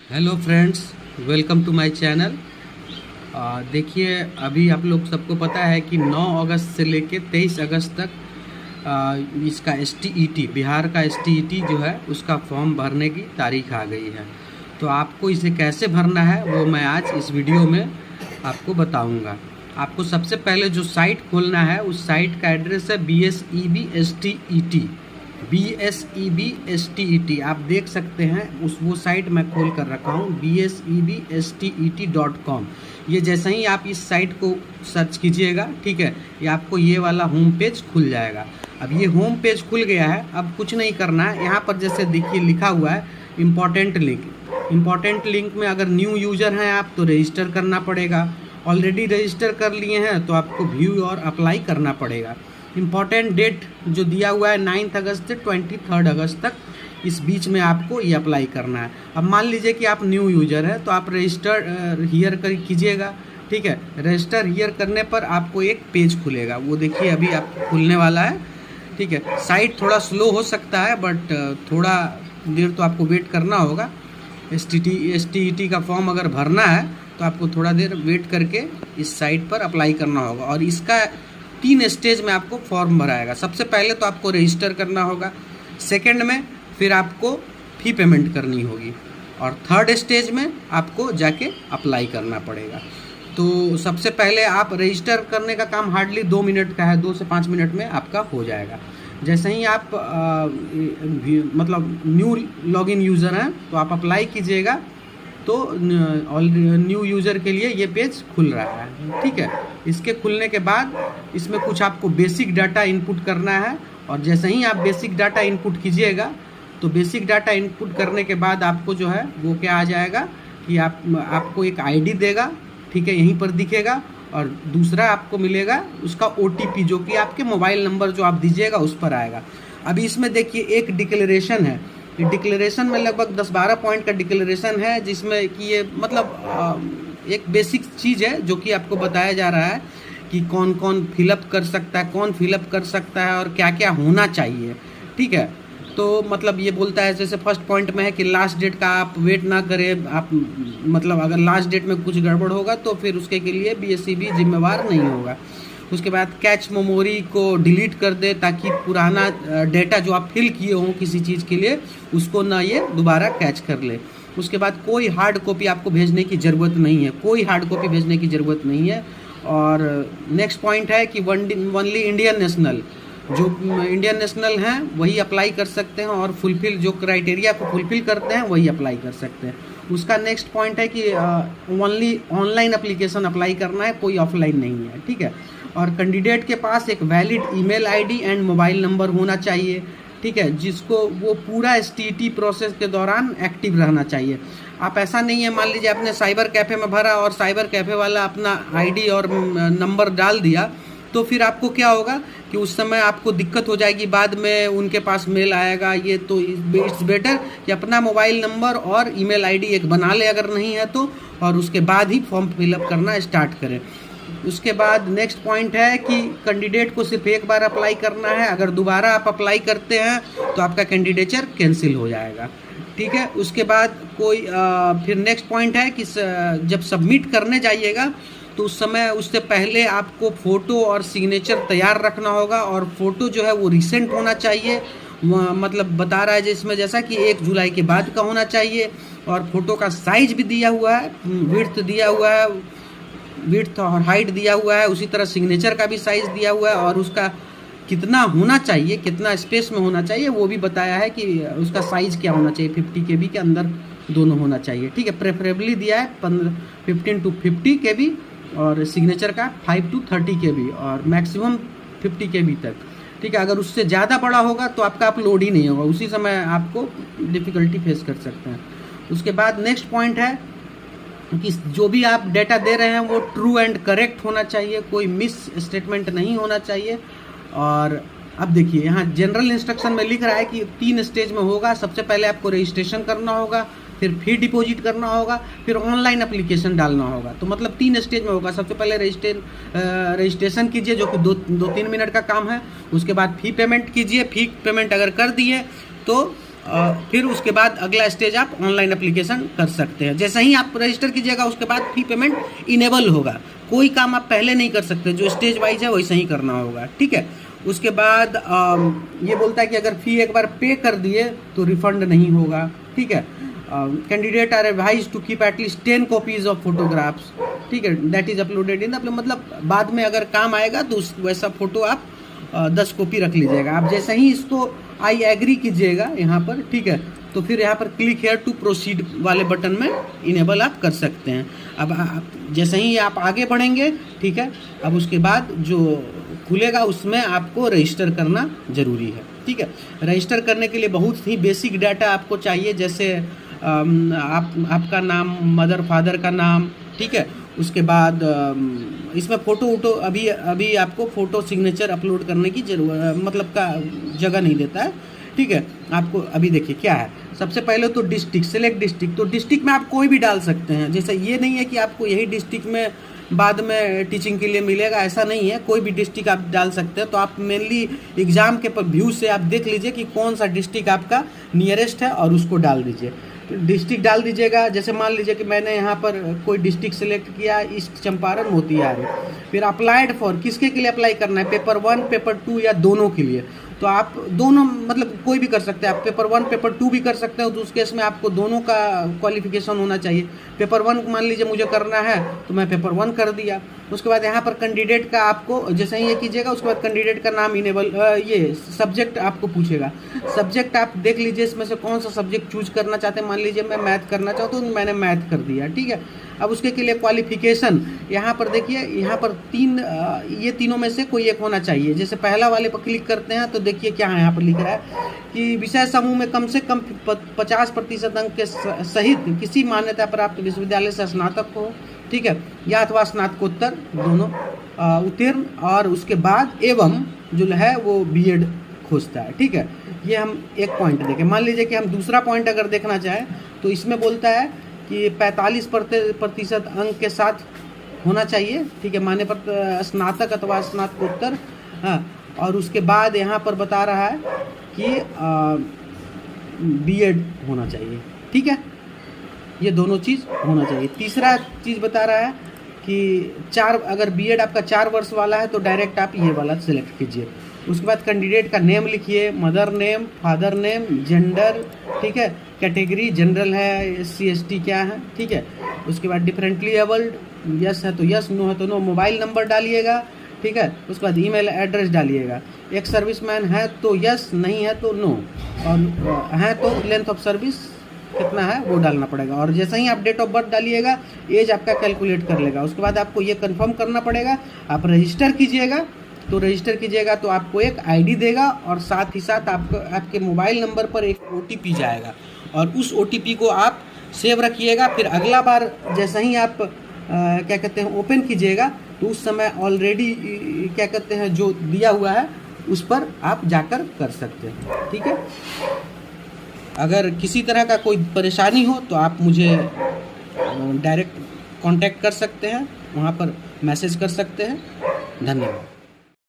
Hello friends, welcome to my channel. देखिए, अभी आप लोग सबको पता है कि 9 अगस्त से लेके 23 अगस्त तक इसका STET बिहार का STET जो है उसका फॉर्म भरने की तारीख आ गई है। तो आपको इसे कैसे भरना है वो मैं आज इस वीडियो में आपको बताऊंगा। आपको सबसे पहले जो साइट खोलना है उस साइट का एड्रेस है BSEB STET। आप देख सकते हैं वो साइट मैं खोल कर रखा हूँ BSEBSTET.com। ये जैसे ही आप इस साइट को सर्च कीजिएगा, ठीक है, ये आपको ये वाला होम पेज खुल जाएगा। अब ये होम पेज खुल गया है, अब कुछ नहीं करना है। यहाँ पर जैसे देखिए लिखा हुआ है इम्पॉर्टेंट लिंक। इम्पॉर्टेंट लिंक में अगर न्यू यूज़र हैं आप तो रजिस्टर करना पड़ेगा। ऑलरेडी रजिस्टर कर लिए हैं तो आपको व्यू और अप्लाई करना पड़ेगा। इम्पॉर्टेंट डेट जो दिया हुआ है 9 अगस्त से 23 अगस्त तक, इस बीच में आपको ये अप्लाई करना है। अब मान लीजिए कि आप न्यू यूज़र है तो आप रजिस्टर हियर कर कीजिएगा, ठीक है। रजिस्टर हियर करने पर आपको एक पेज खुलेगा, वो देखिए अभी आपको खुलने वाला है, ठीक है। साइट थोड़ा स्लो हो सकता है बट थोड़ा देर तो आपको वेट करना होगा। STET का फॉर्म अगर भरना है तो आपको थोड़ा देर वेट करके इस साइट पर अप्लाई करना होगा। और इसका 3 स्टेज में आपको फॉर्म भराएगा। सबसे पहले तो आपको रजिस्टर करना होगा, सेकंड में फिर आपको फ़ी पेमेंट करनी होगी, और थर्ड स्टेज में आपको जाके अप्लाई करना पड़ेगा। तो सबसे पहले आप रजिस्टर करने का काम हार्डली 2 मिनट का है, 2 से 5 मिनट में आपका हो जाएगा। जैसे ही आप मतलब न्यू लॉगिन यूज़र हैं तो आप अप्लाई कीजिएगा तो न्यू यूज़र के लिए ये पेज खुल रहा है, ठीक है। इसके खुलने के बाद इसमें कुछ आपको बेसिक डाटा इनपुट करना है, और जैसे ही आप बेसिक डाटा इनपुट कीजिएगा तो बेसिक डाटा इनपुट करने के बाद आपको जो है वो क्या आ जाएगा कि आपको एक आईडी देगा, ठीक है, यहीं पर दिखेगा। और दूसरा आपको मिलेगा उसका OTP जो कि आपके मोबाइल नंबर जो आप दीजिएगा उस पर आएगा। अभी इसमें देखिए एक डिक्लेरेशन है। डिक्लेरेशन में लगभग 10-12 पॉइंट का डिक्लेरेशन है, जिसमें कि ये मतलब एक बेसिक चीज़ है जो कि आपको बताया जा रहा है कि कौन कौन फिलअप कर सकता है, कौन फिलअप कर सकता है और क्या क्या होना चाहिए, ठीक है। तो मतलब ये बोलता है, जैसे फर्स्ट पॉइंट में है कि लास्ट डेट का आप वेट ना करें। आप मतलब अगर लास्ट डेट में कुछ गड़बड़ होगा तो फिर उसके के लिए BSEB जिम्मेवार नहीं होगा। उसके बाद कैच मेमोरी को डिलीट कर दे ताकि पुराना डेटा जो आप फिल किए हों किसी चीज़ के लिए उसको ना ये दोबारा कैच कर ले। उसके बाद कोई हार्ड कॉपी आपको भेजने की ज़रूरत नहीं है, कोई हार्ड कॉपी भेजने की ज़रूरत नहीं है। और नेक्स्ट पॉइंट है कि ओनली इंडियन नेशनल, जो इंडियन नेशनल हैं वही अप्लाई कर सकते हैं, और फुलफिल जो क्राइटेरिया को फुलफिल करते हैं वही अप्लाई कर सकते हैं। उसका नेक्स्ट पॉइंट है कि ओनली ऑनलाइन एप्लीकेशन अप्लाई करना है, कोई ऑफलाइन नहीं है, ठीक है। और कैंडिडेट के पास एक valid email ID and mobile number होना चाहिए, ठीक है, जिसको वो पूरा STET प्रोसेस के दौरान एक्टिव रहना चाहिए। आप ऐसा नहीं है, मान लीजिए आपने साइबर कैफ़े में भरा और साइबर कैफ़े वाला अपना ID और नंबर डाल दिया, तो फिर आपको क्या होगा कि उस समय आपको दिक्कत हो जाएगी, बाद में उनके पास मेल आएगा। ये तो इट्स बेटर कि अपना मोबाइल नंबर और ईमेल आईडी एक बना ले अगर नहीं है तो, और उसके बाद ही फॉर्म फिलअप करना स्टार्ट करें। उसके बाद नेक्स्ट पॉइंट है कि कैंडिडेट को सिर्फ एक बार अप्लाई करना है, अगर दोबारा आप अप्लाई करते हैं तो आपका कैंडिडेचर कैंसिल हो जाएगा, ठीक है। उसके बाद कोई फिर नेक्स्ट पॉइंट है कि जब सबमिट करने जाइएगा तो उस समय उससे पहले आपको फ़ोटो और सिग्नेचर तैयार रखना होगा, और फ़ोटो जो है वो रिसेंट होना चाहिए। मतलब बता रहा है जिसमें जैसा कि 1 जुलाई के बाद का होना चाहिए, और फ़ोटो का साइज भी दिया हुआ है, विड्थ दिया हुआ है, विड्थ और हाइट दिया हुआ है। उसी तरह सिग्नेचर का भी साइज़ दिया हुआ है, और उसका कितना होना चाहिए, कितना स्पेस में होना चाहिए वो भी बताया है कि उसका साइज़ क्या होना चाहिए, 50 KB के अंदर दोनों होना चाहिए, ठीक है। प्रेफरेबली दिया है 15 to 50 KB, और सिग्नेचर का 5 to 30 KB, और मैक्सिमम 50 KB तक, ठीक है। अगर उससे ज़्यादा बड़ा होगा तो आपका अपलोड ही नहीं होगा, उसी समय आपको डिफ़िकल्टी फेस कर सकते हैं। उसके बाद नेक्स्ट पॉइंट है कि जो भी आप डेटा दे रहे हैं वो ट्रू एंड करेक्ट होना चाहिए, कोई मिस स्टेटमेंट नहीं होना चाहिए। और अब देखिए यहाँ जनरल इंस्ट्रक्शन में लिख रहा है कि 3 स्टेज में होगा। सबसे पहले आपको रजिस्ट्रेशन करना होगा, फिर फी डिपॉजिट करना होगा, फिर ऑनलाइन एप्लीकेशन डालना होगा। तो मतलब 3 स्टेज में होगा। सबसे पहले रजिस्ट्रेशन कीजिए जो कि 2-3 मिनट का काम है। उसके बाद फ़ी पेमेंट कीजिए। फ़ी पेमेंट अगर कर दिए तो फिर उसके बाद अगला स्टेज आप ऑनलाइन एप्लीकेशन कर सकते हैं। जैसे ही आप रजिस्टर कीजिएगा उसके बाद फी पेमेंट इनेबल होगा। कोई काम आप पहले नहीं कर सकते, जो स्टेज वाइज है वैसे ही करना होगा, ठीक है। उसके बाद ये बोलता है कि अगर फ़ी एक बार पे कर दिए तो रिफंड नहीं होगा, ठीक है। Candidate are advise to keep at least 10 copies of photographs, ठीक है, दैट इज अपलोडेड इन मतलब बाद में अगर काम आएगा तो वैसा फ़ोटो आप 10 कॉपी रख लीजिएगा। आप जैसे ही इसको आई एग्री कीजिएगा यहाँ पर, ठीक है, तो फिर यहाँ पर क्लिक हेयर टू प्रोसीड वाले बटन में इनेबल आप कर सकते हैं। अब जैसे ही आप आगे बढ़ेंगे, ठीक है, अब उसके बाद जो खुलेगा उसमें आपको रजिस्टर करना ज़रूरी है, ठीक है। रजिस्टर करने के लिए बहुत ही बेसिक डाटा आपको चाहिए, जैसे आपका नाम, मदर फादर का नाम, ठीक है। उसके बाद इसमें फ़ोटो अभी आपको फ़ोटो सिग्नेचर अपलोड करने की मतलब का जगह नहीं देता है, ठीक है। आपको अभी देखिए क्या है, सबसे पहले तो डिस्ट्रिक्ट, सेलेक्ट डिस्ट्रिक्ट। तो डिस्ट्रिक्ट में आप कोई भी डाल सकते हैं, जैसे ये नहीं है कि आपको यही डिस्ट्रिक्ट में बाद में टीचिंग के लिए मिलेगा, ऐसा नहीं है, कोई भी डिस्ट्रिक्ट आप डाल सकते हैं। तो आप मेनली एग्ज़ाम के व्यू से आप देख लीजिए कि कौन सा डिस्ट्रिक्ट आपका नियरेस्ट है और उसको डाल दीजिए। डिस्ट्रिक्ट डाल दीजिएगा, जैसे मान लीजिए कि मैंने यहाँ पर कोई डिस्ट्रिक्ट सेलेक्ट किया, ईस्ट चंपारण मोतिहारी। फिर अप्लाइड फॉर, किसके के लिए अप्लाई करना है, पेपर 1 पेपर 2 या दोनों के लिए। तो आप दोनों मतलब कोई भी कर सकते हैं, आप पेपर 1 पेपर 2 भी कर सकते हो। तो उस केस में आपको दोनों का क्वालिफिकेशन होना चाहिए। पेपर 1 मान लीजिए मुझे करना है तो मैं पेपर 1 कर दिया। उसके बाद यहाँ पर कैंडिडेट का आपको जैसे ही ये कीजिएगा उसके बाद कैंडिडेट का नाम इनेबल, ये सब्जेक्ट आपको पूछेगा। सब्जेक्ट आप देख लीजिए इसमें से कौन सा सब्जेक्ट चूज करना चाहते हैं। मान लीजिए मैं मैथ करना चाहता हूँ तो मैंने मैथ कर दिया, ठीक है। अब उसके के लिए क्वालिफिकेशन यहाँ पर देखिए, यहाँ पर ये तीनों में से कोई एक होना चाहिए। जैसे पहला वाले पर क्लिक करते हैं तो देखिए क्या है, यहाँ पर लिख रहा है कि विषय समूह में कम से कम 50% अंक के सहित किसी मान्यता प्राप्त विश्वविद्यालय से स्नातक हो, ठीक है, या अथवा स्नातकोत्तर दोनों उत्तीर्ण, और उसके बाद एवं जो है वो बीएड खोजता है, ठीक है। ये हम एक पॉइंट देखें। मान लीजिए कि हम दूसरा पॉइंट अगर देखना चाहें तो इसमें बोलता है कि 45% अंक के साथ होना चाहिए, ठीक है, मान्य पर स्नातक अथवा स्नातकोत्तर, हाँ। और उसके बाद यहाँ पर बता रहा है कि बीएड होना चाहिए, ठीक है, ये दोनों चीज़ होना चाहिए। तीसरा चीज़ बता रहा है कि अगर बीएड आपका 4 वर्ष वाला है तो डायरेक्ट आप ये वाला सिलेक्ट कीजिए। उसके बाद कैंडिडेट का नेम लिखिए, mother name, father name, gender, ठीक है, कैटेगरी जनरल है, SC ST क्या है, ठीक है। उसके बाद डिफरेंटली एबल्ड, यस है तो यस, नो है तो नो। मोबाइल नंबर डालिएगा, ठीक है। उसके बाद ईमेल एड्रेस डालिएगा। एक सर्विसमैन है तो यस, नहीं है तो नो, और है तो लेंथ ऑफ सर्विस कितना है वो डालना पड़ेगा। और जैसे ही आप डेट ऑफ बर्थ डालिएगा एज आपका कैलकुलेट कर लेगा। उसके बाद आपको ये कंफर्म करना पड़ेगा। आप रजिस्टर कीजिएगा तो आपको एक आईडी देगा और साथ ही साथ आपके मोबाइल नंबर पर एक OTP जाएगा और उस OTP को आप सेव रखिएगा। फिर अगला बार जैसे ही आप क्या कहते हैं ओपन कीजिएगा तो उस समय ऑलरेडी क्या कहते हैं जो दिया हुआ है उस पर आप जाकर कर सकते हैं, ठीक है। अगर किसी तरह का कोई परेशानी हो तो आप मुझे डायरेक्ट कांटेक्ट कर सकते हैं, वहाँ पर मैसेज कर सकते हैं। धन्यवाद।